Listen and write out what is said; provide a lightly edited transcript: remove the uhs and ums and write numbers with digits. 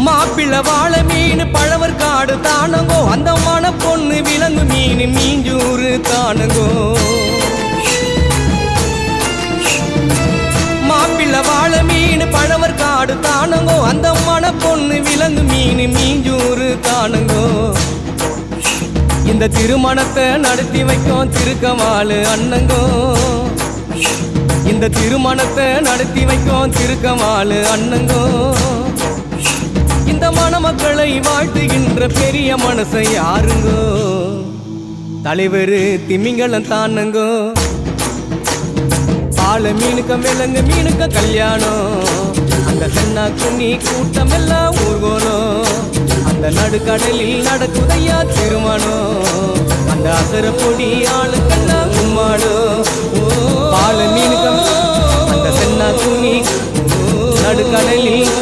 மாப்பிள்ள வாழ மீன் பழவர் காடு தானங்கோ அந்த மன பொண்ணு விலங்கு மீன் மீஞ்சூறு தானங்கோ மாப்பிள்ள வாழ மீன் பழவர் காடு தானங்கோ அந்த மன பொண்ணு விலங்கு மீன் மீஞ்சூறு தானங்கோ இந்த திருமணத்தை நடத்தி வைக்கும் திருக்கமாலு அண்ணங்கோ இந்த திருமணத்தை நடத்தி வைக்கும் திருக்கமாலு அண்ணங்கோ இந்த மணமக்களை வாழ்த்துகின்ற பெரிய மனசை யாருங்கோ தலைவர் திமிங்கலம் தானங்கோ ஆள மீனுக்க விலங்கு மீனுக்க கல்யாணம் அந்த சென்னா குன்னி கூட்டம் எல்லாம் ஊர்கோணும் அந்த நடுக்கடலில் நடக்குதையா திருமணம் அந்த அசர பொடி ஆளுக்கெல்லாம் கும்மாடும் ஆள மீனுக்க அந்த சென்னா குன்னி நடுக்கடலில்